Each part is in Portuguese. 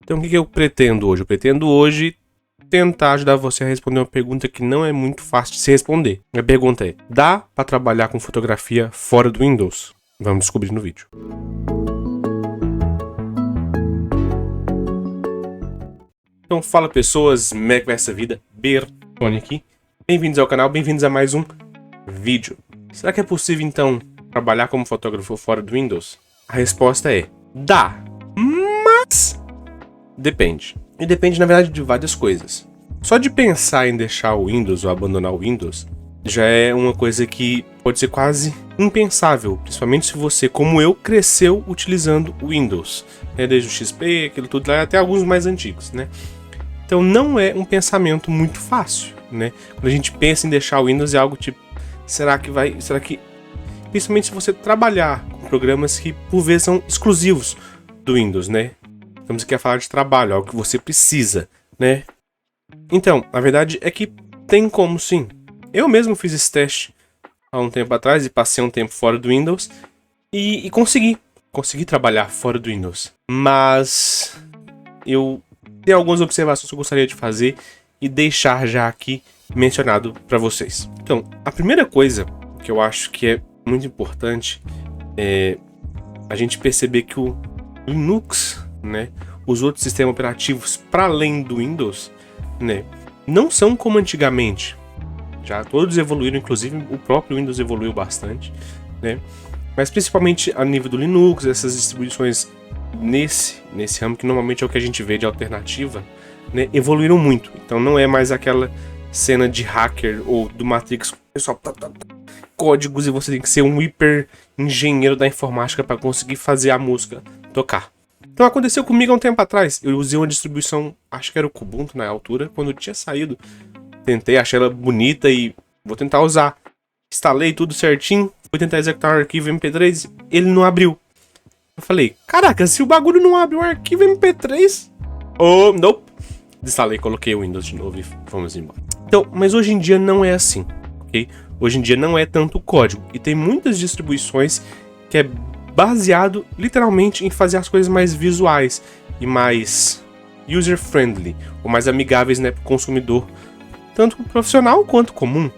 Então o que eu pretendo hoje? Eu pretendo hoje tentar ajudar você a responder uma pergunta que não é muito fácil de se responder. A pergunta é: dá para trabalhar com fotografia fora do Windows? Vamos descobrir no vídeo. Então fala pessoas, como é que vai essa vida? Bertone aqui. Bem-vindos ao canal, bem-vindos a mais um vídeo. Será que é possível então trabalhar como fotógrafo fora do Windows? A resposta é: dá, mas depende. E depende, na verdade, de várias coisas. Só de pensar em deixar o Windows ou abandonar o Windows já é uma coisa que pode ser quase impensável, principalmente se você, como eu, cresceu utilizando o Windows, né? Desde o XP, aquilo tudo lá, até alguns mais antigos, né? Então não é um pensamento muito fácil, né? Quando a gente pensa em deixar o Windows é algo tipo, será que... Principalmente se você trabalhar com programas que por vezes são exclusivos do Windows, né? Estamos aqui a falar de trabalho, algo que você precisa, né? Então, a verdade é que tem como sim. Eu mesmo fiz esse teste há um tempo atrás e passei um tempo fora do Windows e consegui trabalhar fora do Windows. Mas eu tenho algumas observações que eu gostaria de fazer e deixar já aqui mencionado para vocês. Então, a primeira coisa que eu acho que é muito importante é a gente perceber que o Linux, né, os outros sistemas operativos para além do Windows, né, não são como antigamente. Já todos evoluíram, inclusive o próprio Windows evoluiu bastante, né? Mas principalmente a nível do Linux, essas distribuições nesse ramo, que normalmente é o que a gente vê de alternativa, né, evoluíram muito. Então não é mais aquela cena de hacker ou do Matrix, pessoal, códigos e você tem que ser um hiper engenheiro da informática para conseguir fazer a música tocar. Então aconteceu comigo há um tempo atrás. Eu usei uma distribuição, acho que era o Kubuntu na altura, quando eu tinha saído. Tentei, achei ela bonita e vou tentar usar. Instalei tudo certinho, fui tentar executar um arquivo MP3, ele não abriu. Eu falei, caraca, se o bagulho não abre um arquivo MP3... Oh, nope. Desinstalei, coloquei o Windows de novo e vamos embora. Então, mas hoje em dia não é assim, ok? Hoje em dia não é tanto código. E tem muitas distribuições que é baseado literalmente em fazer as coisas mais visuais e mais user-friendly, ou mais amigáveis, né, para o consumidor, tanto profissional quanto comum,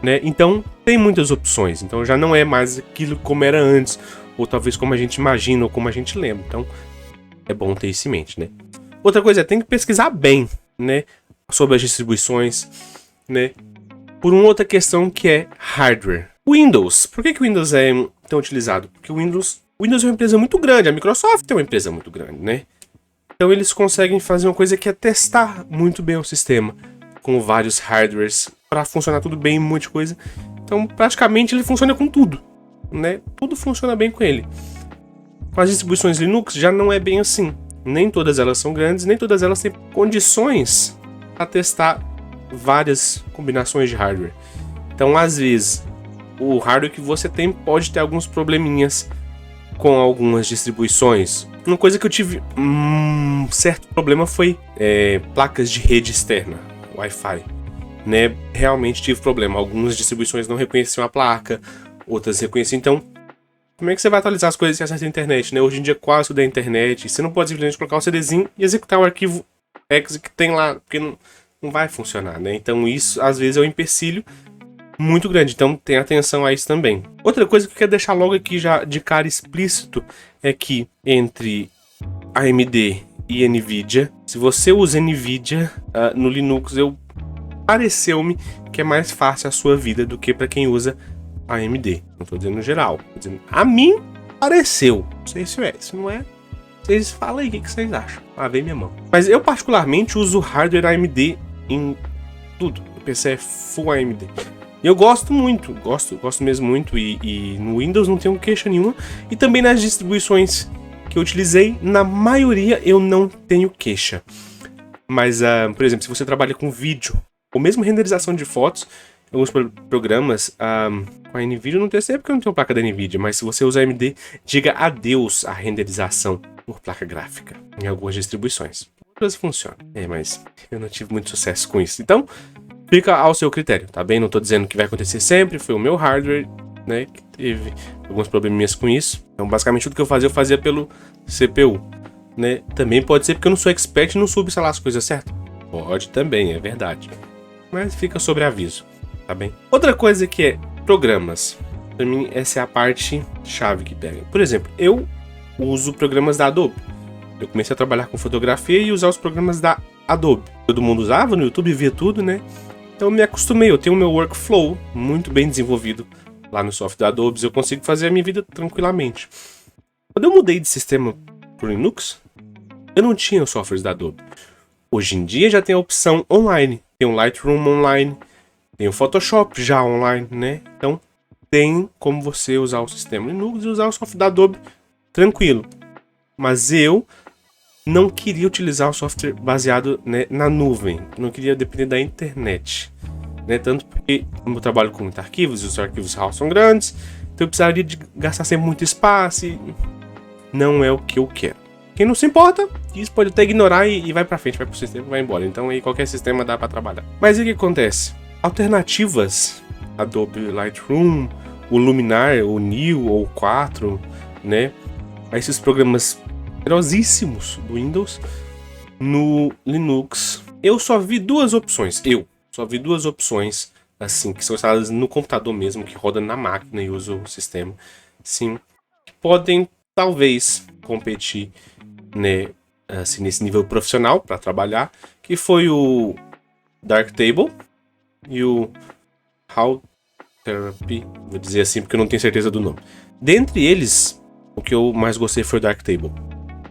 né? Então tem muitas opções. Então já não é mais aquilo como era antes, ou talvez como a gente imagina ou como a gente lembra. Então é bom ter isso em mente, né? Outra coisa é, tem que pesquisar bem, né, sobre as distribuições, né, por uma outra questão que é hardware. O Windows, por que o Windows é tão utilizado? Porque o Windows é uma empresa muito grande, a Microsoft é uma empresa muito grande, né? Então eles conseguem fazer uma coisa que é testar muito bem o sistema, com vários hardwares, para funcionar tudo bem, um monte de coisa. Então praticamente ele funciona com tudo, né? Tudo funciona bem com ele. Com as distribuições Linux já não é bem assim. Nem todas elas são grandes, nem todas elas têm condições para testar várias combinações de hardware. Então às vezes o hardware que você tem pode ter alguns probleminhas com algumas distribuições. Uma coisa que eu tive certo problema foi placas de rede externa, Wi-Fi, né? Realmente tive problema. Algumas distribuições não reconheciam a placa, outras reconheciam. Então, como é que você vai atualizar as coisas sem acesso à internet, né? Hoje em dia quase tudo é internet. Você não pode simplesmente colocar o CDzinho e executar o arquivo exe que tem lá, porque não vai funcionar, né? Então isso às vezes é um empecilho muito grande, então tenha atenção a isso também. Outra coisa que eu quero deixar logo aqui já de cara explícito é que entre AMD e Nvidia, se você usa Nvidia no Linux, pareceu-me que é mais fácil a sua vida do que para quem usa AMD. Não estou dizendo no geral, tô dizendo, a mim pareceu. Não sei se é, se não é, vocês falam aí o que vocês acham. Vem minha mão. Mas eu particularmente uso hardware AMD em tudo. O PC é full AMD. E eu gosto muito, gosto mesmo muito, e no Windows não tenho queixa nenhuma. E também nas distribuições que eu utilizei, na maioria eu não tenho queixa. Mas, por exemplo, se você trabalha com vídeo, ou mesmo renderização de fotos, alguns programas, com a Nvidia eu não testei porque eu não tenho placa da Nvidia, mas se você usa AMD, diga adeus à renderização por placa gráfica, em algumas distribuições. Outras funcionam, mas eu não tive muito sucesso com isso. Então, fica ao seu critério, tá bem? Não tô dizendo que vai acontecer sempre, foi o meu hardware, né, que teve alguns probleminhas com isso. Então, basicamente, tudo que eu fazia pelo CPU. né? Também pode ser porque eu não sou expert e não soube instalar as coisas certas. Pode também, é verdade. Mas fica sobre aviso, tá bem? Outra coisa que é programas. Pra mim, essa é a parte chave que pega. Por exemplo, eu uso programas da Adobe. Eu comecei a trabalhar com fotografia e usar os programas da Adobe. Todo mundo usava no YouTube, via tudo, né? Então eu me acostumei, eu tenho o meu workflow muito bem desenvolvido lá no software da Adobe. Eu consigo fazer a minha vida tranquilamente. Quando eu mudei de sistema pro Linux, eu não tinha os softwares da Adobe. Hoje em dia já tem a opção online. Tem o Lightroom online, tem o Photoshop já online, né? Então tem como você usar o sistema Linux e usar o software da Adobe tranquilo. Mas eu não queria utilizar o software baseado, né, na nuvem. Não queria depender da internet, né? Tanto porque eu trabalho com muitos arquivos e os arquivos RAW são grandes, então eu precisaria de gastar sempre muito espaço e não é o que eu quero. Quem não se importa, isso pode até ignorar e vai pra frente, vai pro sistema e vai embora. Então aí qualquer sistema dá pra trabalhar. Mas o que acontece? Alternativas, Adobe Lightroom, o Luminar, o Neo ou o 4, né? Esses programas poderosíssimos do Windows no Linux. Eu só vi duas opções. Assim, que são instaladas no computador mesmo, que roda na máquina e usa o sistema. Sim, que podem talvez competir, né, assim, nesse nível profissional para trabalhar, que foi o Darktable e o How Therapy, vou dizer assim porque eu não tenho certeza do nome. Dentre eles, o que eu mais gostei foi o Darktable.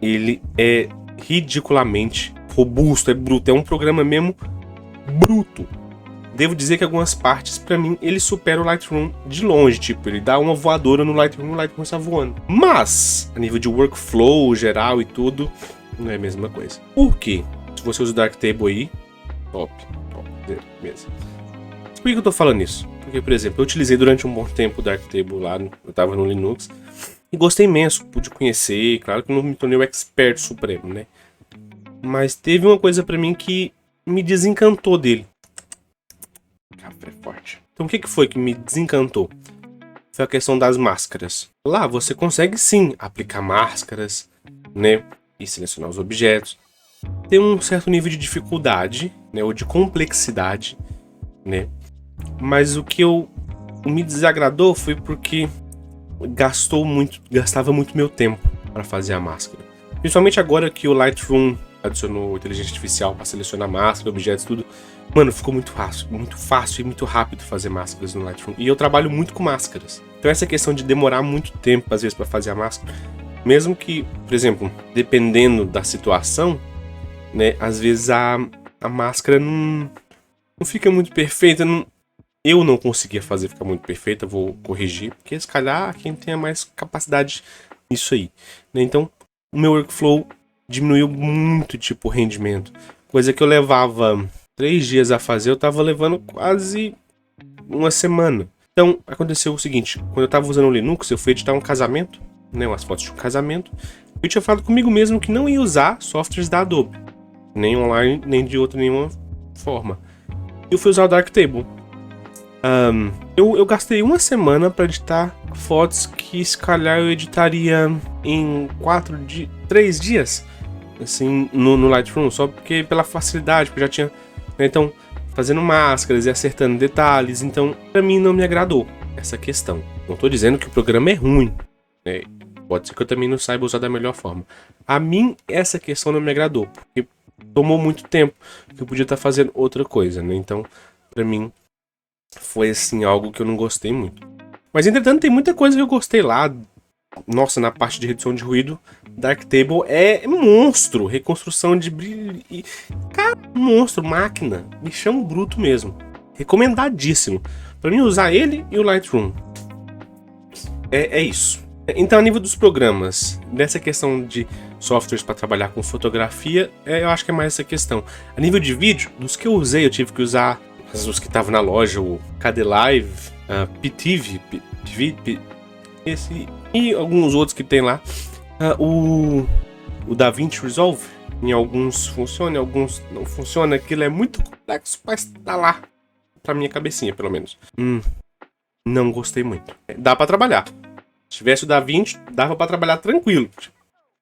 Ele é ridiculamente robusto, é bruto, é um programa mesmo bruto. Devo dizer que algumas partes, pra mim, ele supera o Lightroom de longe. Tipo, ele dá uma voadora no Lightroom está voando. Mas, a nível de workflow geral e tudo, não é a mesma coisa. Por quê? Se você usa o Darktable aí, top mesmo. Por que eu tô falando isso? Porque, por exemplo, eu utilizei durante um bom tempo o Darktable lá, eu tava no Linux, e gostei imenso, pude conhecer, claro que não me tornei o expert supremo, né? Mas teve uma coisa pra mim que me desencantou dele. Café forte. Então o que foi que me desencantou? Foi a questão das máscaras. Lá você consegue sim aplicar máscaras, né? E selecionar os objetos. Tem um certo nível de dificuldade, né? Ou de complexidade, né? Mas o que me desagradou foi porque gastava muito meu tempo para fazer a máscara. Principalmente agora que o Lightroom adicionou inteligência artificial para selecionar máscara, objetos, tudo. Mano, ficou muito fácil e muito rápido fazer máscaras no Lightroom. E eu trabalho muito com máscaras. Então essa questão de demorar muito tempo, às vezes, para fazer a máscara, mesmo que, por exemplo, dependendo da situação, né, às vezes a máscara não fica muito perfeita. Eu não conseguia fazer ficar muito perfeita, vou corrigir, porque se calhar quem tenha mais capacidade nisso aí, né? Então, o meu workflow diminuiu muito, tipo, o rendimento. Coisa que eu levava 3 dias a fazer, eu tava levando quase uma semana. Então, aconteceu o seguinte, quando eu tava usando o Linux, eu fui editar um casamento, né, umas fotos de um casamento, eu tinha falado comigo mesmo que não ia usar softwares da Adobe, nem online, nem de nenhuma forma. Eu fui usar o Darktable. Eu gastei uma semana para editar fotos que, se calhar, eu editaria em 3 dias, assim, no Lightroom, só porque pela facilidade, porque eu já tinha, né, então, fazendo máscaras e acertando detalhes. Então, pra mim, não me agradou essa questão. Não tô dizendo que o programa é ruim, né? Pode ser que eu também não saiba usar da melhor forma. A mim, essa questão não me agradou, porque tomou muito tempo, que eu podia estar fazendo outra coisa, né? Então, pra mim, foi, assim, algo que eu não gostei muito. Mas, entretanto, tem muita coisa que eu gostei lá. Nossa, na parte de redução de ruído, Darktable é monstro. Reconstrução de brilho. Cara, monstro, máquina. Bichão bruto mesmo. Recomendadíssimo. Pra mim, usar ele e o Lightroom. É isso. Então, a nível dos programas, nessa questão de softwares para trabalhar com fotografia, eu acho que é mais essa questão. A nível de vídeo, dos que eu usei, eu tive que usar os que estavam na loja, o KDLive, PTV, esse e alguns outros que tem lá. O DaVinci Resolve, em alguns funciona, em alguns não funciona. Aquilo é muito complexo para instalar, pra minha cabecinha, pelo menos. Não gostei muito. Dá para trabalhar. Se tivesse o DaVinci, dava para trabalhar tranquilo.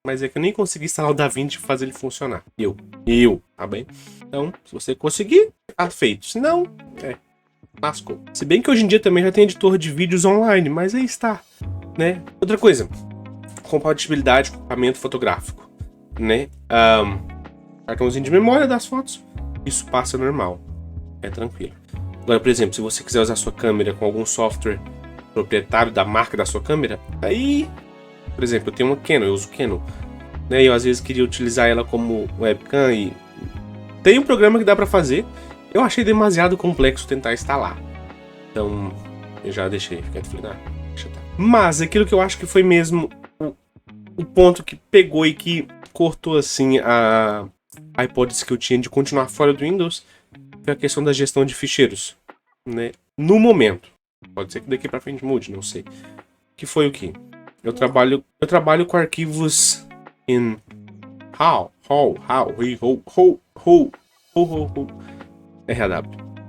mas é que eu nem consegui instalar o DaVinci e fazer ele funcionar. Tá bem? Então, se você conseguir, tá feito. Se não, lascou. Se bem que hoje em dia também já tem editor de vídeos online, mas aí está, né? Outra coisa, compatibilidade com equipamento fotográfico, né? Cartãozinho de memória das fotos, isso passa normal, é tranquilo. Agora, por exemplo, se você quiser usar sua câmera com algum software proprietário da marca da sua câmera, aí, por exemplo, eu tenho uma Canon, eu uso Canon, né? E eu às vezes queria utilizar ela como webcam e tem um programa que dá pra fazer. Eu achei demasiado complexo tentar instalar, então eu já deixei, falei, deixa tá. Mas aquilo que eu acho que foi mesmo o ponto que pegou e que cortou assim a hipótese que eu tinha de continuar fora do Windows foi a questão da gestão de ficheiros, né? No momento, pode ser que daqui pra frente mude, não sei. Que foi o que? Eu trabalho com arquivos em RAW,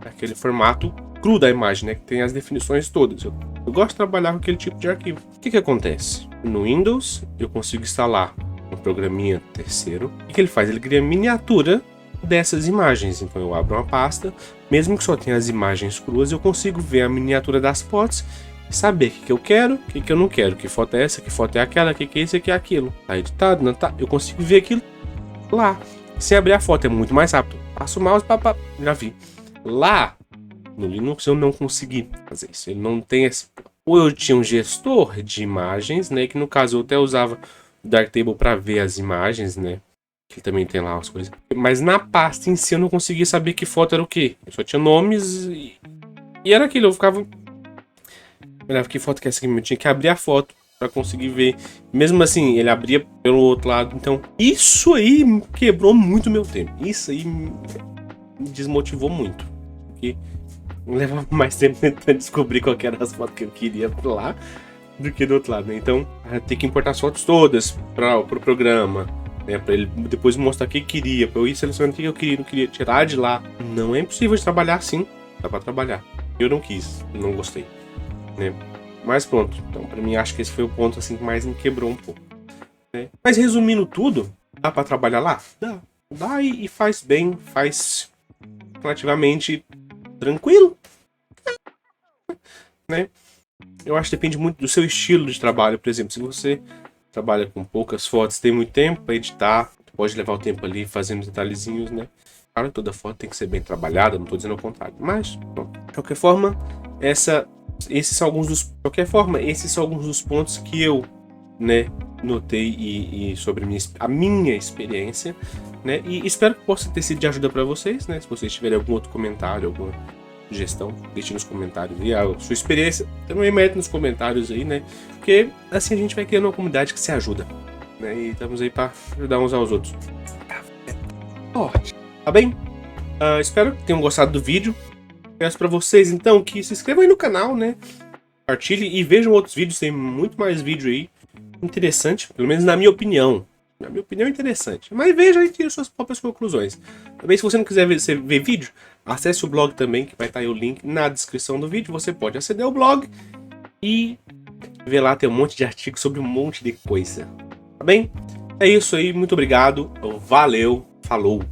aquele formato cru da imagem, né, que tem as definições todas. Eu gosto de trabalhar com aquele tipo de arquivo. O que acontece? No Windows, eu consigo instalar um programinha terceiro. O que ele faz? Ele cria miniatura dessas imagens. Então eu abro uma pasta, mesmo que só tenha as imagens cruas, eu consigo ver a miniatura das fotos e saber o que eu quero, o que eu não quero, que foto é essa, que foto é aquela, que é isso, que é aquilo. Tá editado, não tá? Eu consigo ver aquilo lá. Se abrir a foto é muito mais rápido. Passo o mouse, já vi. Lá no Linux eu não consegui fazer isso. Ele não tem esse. Ou eu tinha um gestor de imagens, né? Que no caso eu até usava o Darktable para ver as imagens, né? Que também tem lá as coisas. Mas na pasta em si eu não conseguia saber que foto era o quê. Eu só tinha nomes e era aquilo. Eu ficava. Olhava que foto que é essa aqui. Eu tinha que abrir a foto para conseguir ver. Mesmo assim, ele abria pelo outro lado. Então, isso aí quebrou muito meu tempo. Isso aí me desmotivou muito. Porque levava mais tempo tentando descobrir qual que era as fotos que eu queria por lá do que do outro lado, né? Então, ter que importar as fotos todas para o programa, né? Para ele depois mostrar o que queria, para eu ir selecionando o que eu queria, não queria tirar de lá. Não é impossível de trabalhar assim. Dá para trabalhar. Eu não quis, não gostei, né? Mas pronto, então pra mim acho que esse foi o ponto assim que mais me quebrou um pouco, né? Mas resumindo tudo, dá pra trabalhar lá? Dá e faz bem, faz relativamente tranquilo, né? Eu acho que depende muito do seu estilo de trabalho. Por exemplo, se você trabalha com poucas fotos, tem muito tempo pra editar, pode levar o tempo ali fazendo detalhezinhos, né? Claro que toda foto tem que ser bem trabalhada, não tô dizendo o contrário, mas bom, de qualquer forma, esses são alguns dos pontos que eu, né, notei e sobre a minha experiência, né, e espero que possa ter sido de ajuda para vocês, né, se vocês tiverem algum outro comentário, alguma sugestão, deixe nos comentários aí a sua experiência, também mete nos comentários aí, né, porque assim a gente vai criando uma comunidade que se ajuda, né, e estamos aí para ajudar uns aos outros. Tá bem? Espero que tenham gostado do vídeo. Peço para vocês, então, que se inscrevam aí no canal, né? Compartilhem e vejam outros vídeos. Tem muito mais vídeo aí interessante, pelo menos na minha opinião. Na minha opinião, interessante. Mas veja e tire suas próprias conclusões. Também, se você não quiser ver vídeo, acesse o blog também, que vai estar aí o link na descrição do vídeo. Você pode aceder ao blog e ver lá, tem um monte de artigos sobre um monte de coisa. Tá bem? É isso aí, muito obrigado. Valeu, falou!